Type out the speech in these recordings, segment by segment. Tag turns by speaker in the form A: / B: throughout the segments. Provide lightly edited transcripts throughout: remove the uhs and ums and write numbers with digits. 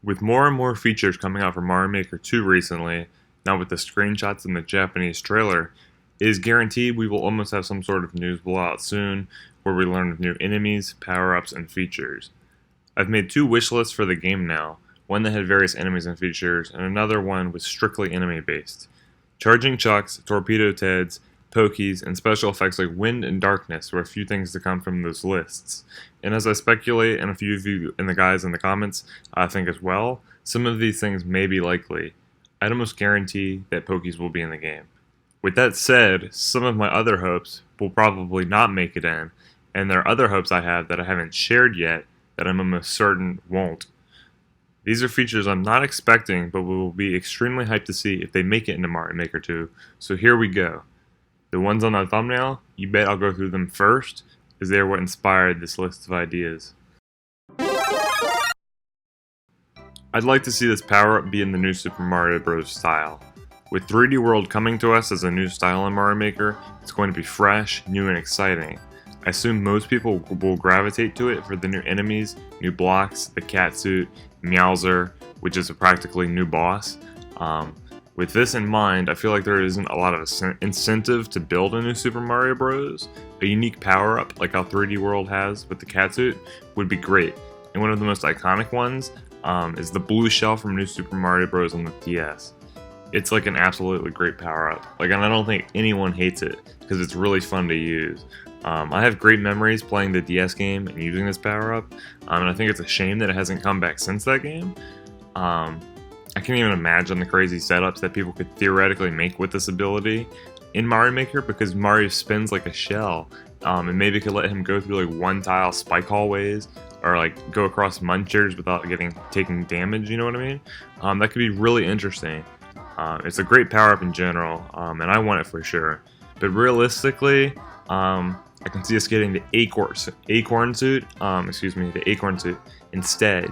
A: With more and more features coming out from Mario Maker 2 recently, now with the screenshots in the Japanese trailer, it is guaranteed we will almost have some sort of news blowout soon where we learn of new enemies, power-ups, and features. I've made 2 wish lists for the game now, one that had various enemies and features, and another one was strictly enemy-based. Charging Chucks, Torpedo Teds, Pokies, and special effects like Wind and Darkness were a few things to come from those lists. And as I speculate, and a few of you and the guys in the comments think as well, some of these things may be likely. I'd almost guarantee that Pokies will be in the game. With that said, some of my other hopes will probably not make it in, and there are other hopes I have that I haven't shared yet that I'm almost certain won't. These are features I'm not expecting, but we will be extremely hyped to see if they make it into Mario Maker 2, so here we go. The ones on the thumbnail, you bet I'll go through them first, as they are what inspired this list of ideas. I'd like to see this power-up be in the new Super Mario Bros. Style. With 3D World coming to us as a new style in Mario Maker, it's going to be fresh, new, and exciting. I assume most people will gravitate to it for the new enemies, new blocks, the cat suit, Meowser, which is a practically new boss. With this in mind, I feel like there isn't a lot of incentive to build a new Super Mario Bros. A unique power-up like how 3D World has with the catsuit would be great. And one of the most iconic ones is the blue shell from New Super Mario Bros. On the DS. It's like an absolutely great power-up. And I don't think anyone hates it because it's really fun to use. I have great memories playing the DS game and using this power-up, and I think it's a shame that it hasn't come back since that game. I can't even imagine the crazy setups that people could theoretically make with this ability in Mario Maker because Mario spins like a shell, and maybe could let him go through like one-tile spike hallways or like go across munchers without taking damage. You know what I mean? That could be really interesting. It's a great power-up in general, and I want it for sure. But realistically, I can see us getting the Acorn suit instead,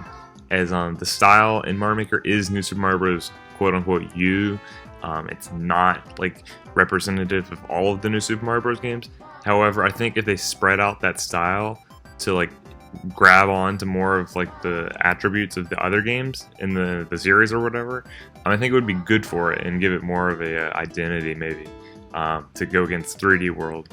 A: as the style in Mario Maker is New Super Mario Bros. Quote-unquote U. It's not like representative of all of the New Super Mario Bros. Games. However, I think if they spread out that style to like grab on to more of like the attributes of the other games in the series or whatever, I think it would be good for it and give it more of a identity maybe to go against 3D World.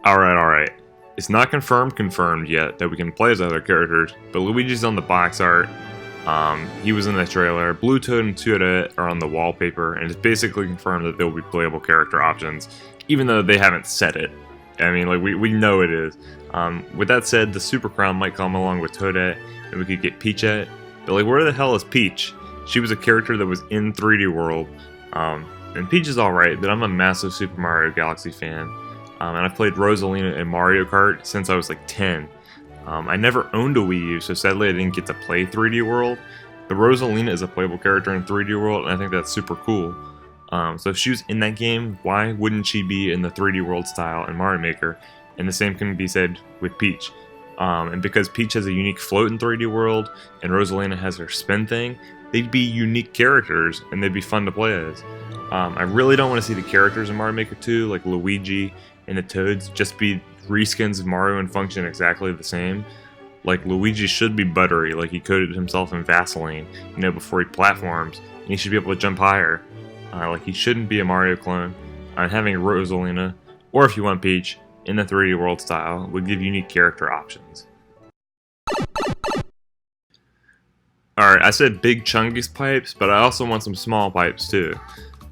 A: Alright. It's not confirmed yet that we can play as other characters, but Luigi's on the box art. He was in the trailer. Blue Toad and Toadette are on the wallpaper, and it's basically confirmed that there will be playable character options, even though they haven't said it. I mean, like, we know it is. With that said, the Super Crown might come along with Toadette, and we could get Peachette. But, like, where the hell is Peach? She was a character that was in 3D World. And Peach is alright, but I'm a massive Super Mario Galaxy fan. And I've played Rosalina and Mario Kart since I was like 10. I never owned a Wii U, so sadly I didn't get to play 3D World. But Rosalina is a playable character in 3D World, and I think that's super cool. So if she was in that game, why wouldn't she be in the 3D World style in Mario Maker? And the same can be said with Peach. And because Peach has a unique float in 3D World, and Rosalina has her spin thing, they'd be unique characters, and they'd be fun to play as. I really don't want to see the characters in Mario Maker 2, like Luigi and the Toads, just be reskins of Mario and function exactly the same. Like, Luigi should be buttery, like he coated himself in Vaseline, before he platforms, and he should be able to jump higher. Like, he shouldn't be a Mario clone. Having Rosalina, or if you want Peach, in the 3D World style, would give unique character options. Alright, I said big Chungus Pipes, but I also want some small pipes too.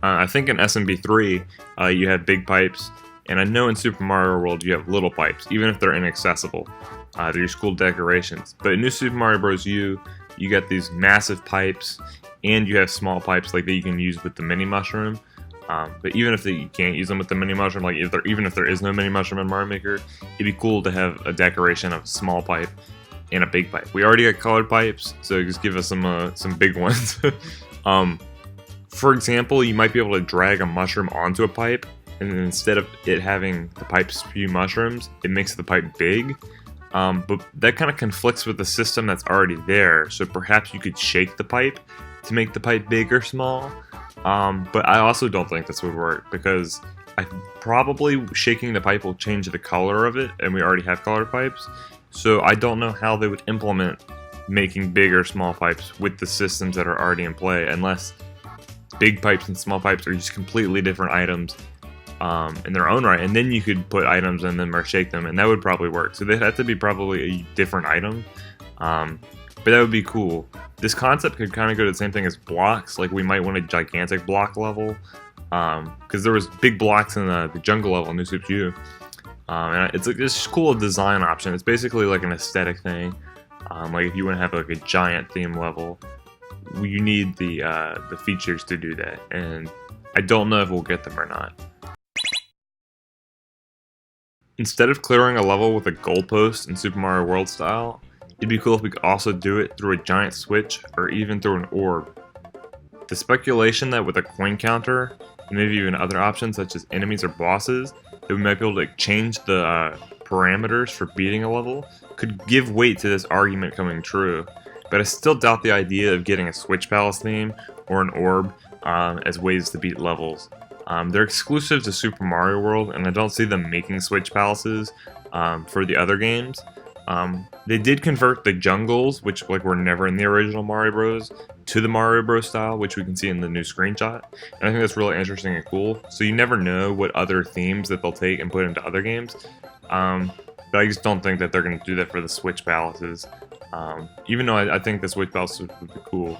A: I think in SMB3, you have big pipes, and I know in Super Mario World you have little pipes, even if they're inaccessible. They're just cool decorations. But in New Super Mario Bros. U, you got these massive pipes, and you have small pipes like that you can use with the mini mushroom. But even if you can't use them with the mini mushroom, like even if there is no mini mushroom in Mario Maker, it'd be cool to have a decoration of a small pipe and a big pipe. We already got colored pipes, so just give us some big ones. For example, you might be able to drag a mushroom onto a pipe, and then instead of it having the pipe spew mushrooms, it makes the pipe big. But that kind of conflicts with the system that's already there, so perhaps you could shake the pipe to make the pipe big or small. But I also don't think this would work, because probably shaking the pipe will change the color of it, and we already have colored pipes. So I don't know how they would implement making big or small pipes with the systems that are already in play, unless big pipes and small pipes are just completely different items in their own right, and then you could put items in them or shake them, and that would probably work. So they'd have to be probably a different item, but that would be cool. This concept could kind of go to the same thing as blocks. Like we might want a gigantic block level, because there was big blocks in the jungle level in New Soup U, and it's like this cool design option. It's basically like an aesthetic thing. Like if you want to have like a giant theme level, you need the features to do that, and I don't know if we'll get them or not. Instead of clearing a level with a goalpost in Super Mario World style, it'd be cool if we could also do it through a giant switch or even through an orb. The speculation that with a coin counter, and maybe even other options such as enemies or bosses, that we might be able to change the parameters for beating a level could give weight to this argument coming true. But I still doubt the idea of getting a Switch Palace theme or an orb as ways to beat levels. They're exclusive to Super Mario World, and I don't see them making Switch Palaces for the other games. They did convert the jungles, which like were never in the original Mario Bros, to the Mario Bros style, which we can see in the new screenshot. And I think that's really interesting and cool. So you never know what other themes that they'll take and put into other games. But I just don't think that they're going to do that for the Switch Palaces. Even though I think the Switch Palaces would be cool.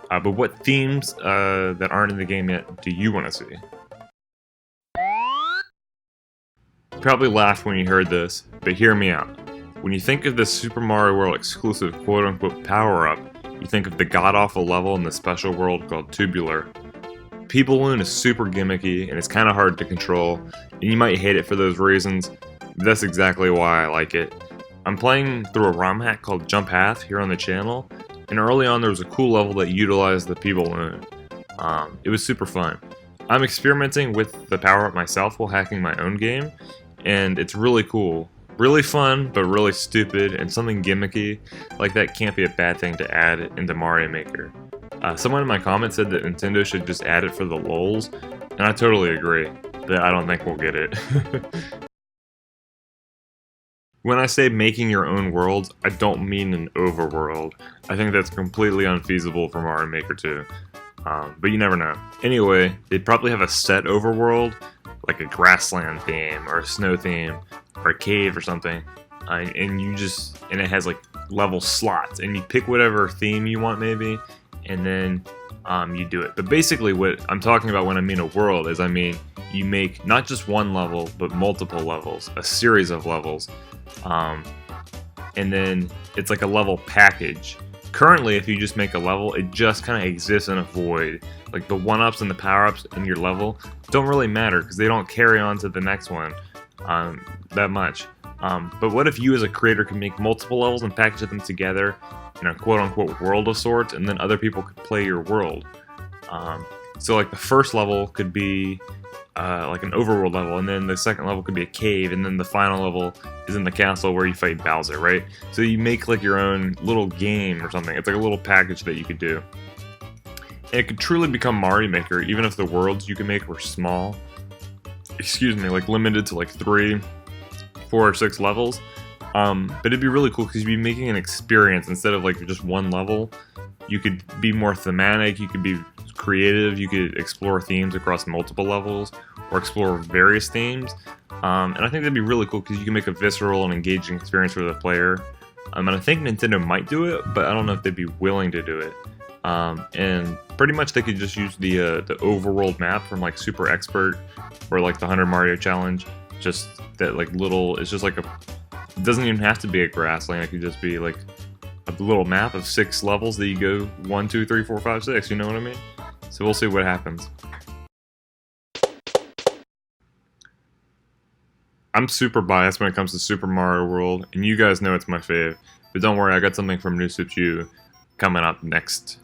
A: But what themes that aren't in the game yet do you want to see? You probably laughed when you heard this, but hear me out. When you think of the Super Mario World exclusive quote-unquote power-up, you think of the god-awful level in the special world called Tubular. P-Balloon is super gimmicky, and it's kind of hard to control, and you might hate it for those reasons, but that's exactly why I like it. I'm playing through a ROM hack called Jump Half here on the channel, and early on there was a cool level that utilized the P-Balloon. It was super fun. I'm experimenting with the power-up myself while hacking my own game, and it's really cool. Really fun, but really stupid, and something gimmicky like that can't be a bad thing to add into Mario Maker. Someone in my comments said that Nintendo should just add it for the lulz, and I totally agree, but I don't think we'll get it. When I say making your own worlds, I don't mean an overworld. I think that's completely unfeasible for Mario Maker 2. But you never know. Anyway, they'd probably have a set overworld, like a grassland theme, or a snow theme, or a cave or something, and it has like level slots, and you pick whatever theme you want maybe, and then you do it. But basically what I'm talking about when I mean a world is I mean you make not just one level, but multiple levels, a series of levels, and then it's like a level package. Currently, if you just make a level, it just kind of exists in a void. Like the one-ups and the power-ups in your level don't really matter because they don't carry on to the next one that much. But what if you as a creator could make multiple levels and package them together in a quote-unquote world of sorts, and then other people could play your world? So like the first level could be like an overworld level, and then the second level could be a cave, and then the final level is in the castle where you fight Bowser, right? So you make like your own little game or something. It's like a little package that you could do. And it could truly become Mario Maker, even if the worlds you can make were small. Excuse me, like limited to like 3, 4, or 6 levels. But it'd be really cool because you'd be making an experience instead of like just one level. You could be more thematic, you could be creative, you could explore themes across multiple levels, or explore various themes. And I think that'd be really cool because you can make a visceral and engaging experience for the player. And I think Nintendo might do it, but I don't know if they'd be willing to do it. And pretty much they could just use the overworld map from like Super Expert or like the 100 Mario Challenge. Just that like little, it's just like it doesn't even have to be a grassland, it could just be like a little map of 6 levels that you go 1, 2, 3, 4, 5, 6, you know what I mean? So we'll see what happens. I'm super biased when it comes to Super Mario World, and you guys know it's my fave. But don't worry, I got something from New Soup U coming up next.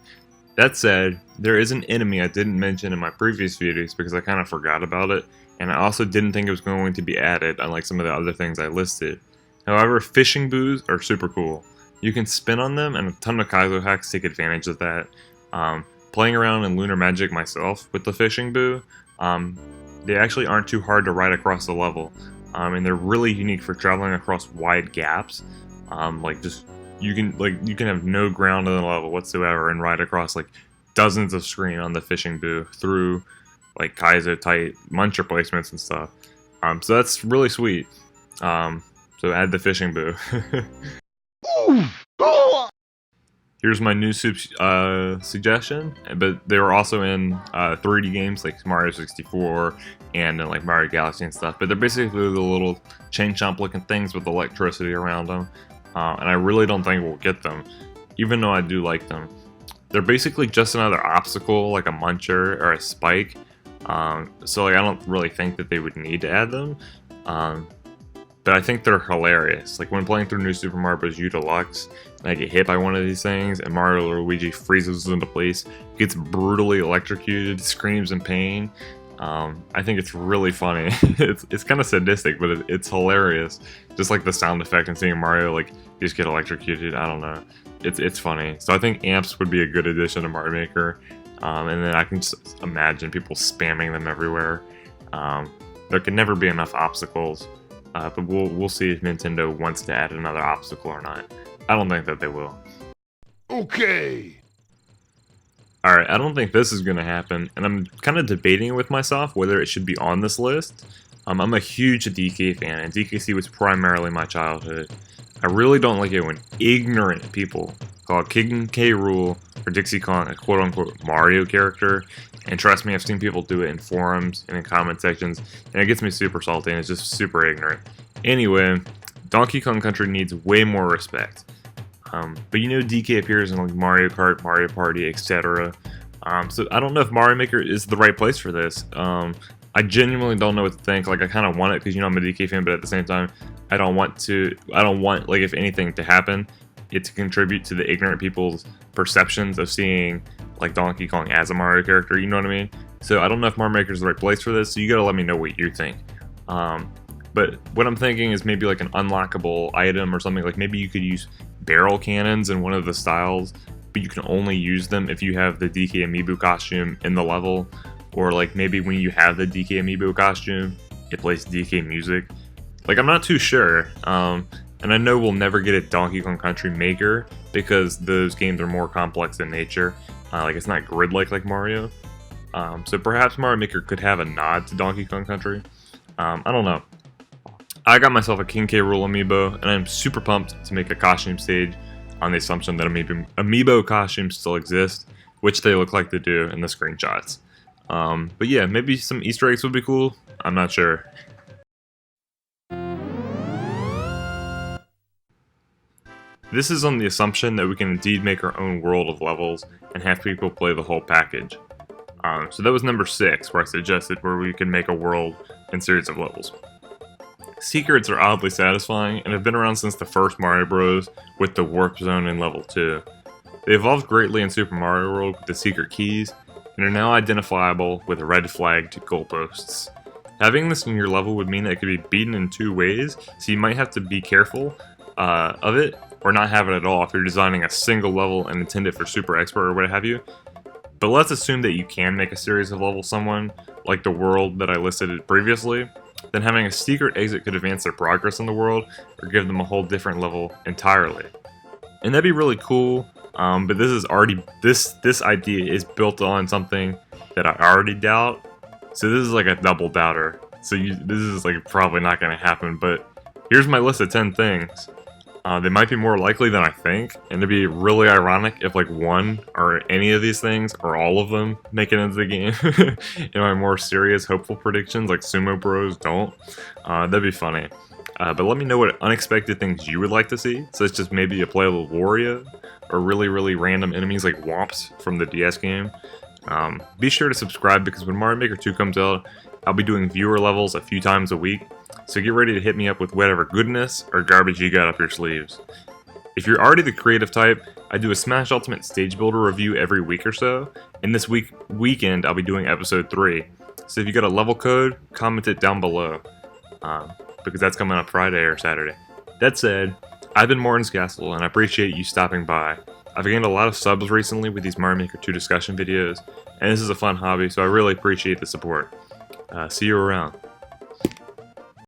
A: That said, there is an enemy I didn't mention in my previous videos because I kind of forgot about it, and I also didn't think it was going to be added, unlike some of the other things I listed. However, fishing boos are super cool. You can spin on them, and a ton of Kaizo hacks take advantage of that. Playing around in Lunar Magic myself with the fishing boo, they actually aren't too hard to ride across the level, and they're really unique for traveling across wide gaps. Like just you can have no ground in the level whatsoever and ride across like dozens of screen on the fishing booth through like Kaizo tight muncher placements and stuff. So that's really sweet. So add the fishing booth. Here's my new suggestion, but they were also in 3D games like Mario 64 and like Mario Galaxy and stuff. But they're basically the little chain chomp looking things with electricity around them, and I really don't think we'll get them, even though I do like them. They're basically just another obstacle, like a muncher or a spike. So like I don't really think that they would need to add them. But I think they're hilarious. Like when playing through New Super Mario Bros. U Deluxe, and I get hit by one of these things, and Mario or Luigi freezes into place, gets brutally electrocuted, screams in pain. I think it's really funny. it's kind of sadistic, but it's hilarious. Just like the sound effect and seeing Mario like just get electrocuted. I don't know. It's funny. So I think amps would be a good addition to Mario Maker. And then I can just imagine people spamming them everywhere. There can never be enough obstacles. But we'll see if Nintendo wants to add another obstacle or not. I don't think that they will.
B: Okay.
A: Alright, I don't think this is going to happen, and I'm kind of debating with myself whether it should be on this list. I'm a huge DK fan, and DKC was primarily my childhood. I really don't like it when ignorant people call King K. Rool or Dixie Kong a quote-unquote Mario character, and trust me, I've seen people do it in forums and in comment sections, and it gets me super salty, and it's just super ignorant. Anyway, Donkey Kong Country needs way more respect. But you know DK appears in like Mario Kart, Mario Party, etc. So I don't know if Mario Maker is the right place for this. I genuinely don't know what to think. Like I kind of want it because you know I'm a DK fan, but at the same time, I don't want like if anything to happen, it to contribute to the ignorant people's perceptions of seeing like Donkey Kong as a Mario character. You know what I mean? So I don't know if Mario Maker is the right place for this. So you gotta let me know what you think. But what I'm thinking is maybe like an unlockable item or something. Like maybe you could use barrel cannons in one of the styles, but you can only use them if you have the DK Amiibo costume in the level. Or like maybe when you have the DK Amiibo costume, it plays DK music. Like I'm not too sure. And I know we'll never get a Donkey Kong Country Maker because those games are more complex in nature. Like it's not grid-like like Mario. So perhaps Mario Maker could have a nod to Donkey Kong Country. I don't know. I got myself a King K. Rool amiibo, and I'm super pumped to make a costume stage on the assumption that amiibo costumes still exist, which they look like they do in the screenshots. But yeah, maybe some Easter eggs would be cool. I'm not sure. This is on the assumption that we can indeed make our own world of levels and have people play the whole package. So that was number 6, where I suggested where we can make a world and series of levels. Secrets are oddly satisfying and have been around since the first Mario Bros. With the Warp Zone in Level 2. They evolved greatly in Super Mario World with the secret keys, and are now identifiable with red flagged goalposts. Having this in your level would mean that it could be beaten in 2 ways, so you might have to be careful of it, or not have it at all if you're designing a single level and intend it for Super Expert or what have you. But let's assume that you can make a series of levels someone, like the world that I listed previously. Then having a secret exit could advance their progress in the world, or give them a whole different level entirely. And that'd be really cool, but this is already, this idea is built on something that I already doubt, so this is like a double doubter. So this is like probably not going to happen, but here's my list of 10 things. They might be more likely than I think, and it'd be really ironic if like one or any of these things, or all of them, make it into the game. In my more serious, hopeful predictions, like Sumo Bros don't. That'd be funny. But let me know what unexpected things you would like to see, such as maybe a playable Wario, or really random enemies like Womps from the DS game. Be sure to subscribe because when Mario Maker 2 comes out, I'll be doing viewer levels a few times a week, so get ready to hit me up with whatever goodness or garbage you got up your sleeves. If you're already the creative type, I do a Smash Ultimate Stage Builder review every week or so, and this weekend I'll be doing episode 3. So if you got a level code, comment it down below, because that's coming up Friday or Saturday. That said, I've been Morton's Castle, and I appreciate you stopping by. I've gained a lot of subs recently with these Mario Maker 2 discussion videos, and this is a fun hobby, so I really appreciate the support. See you around.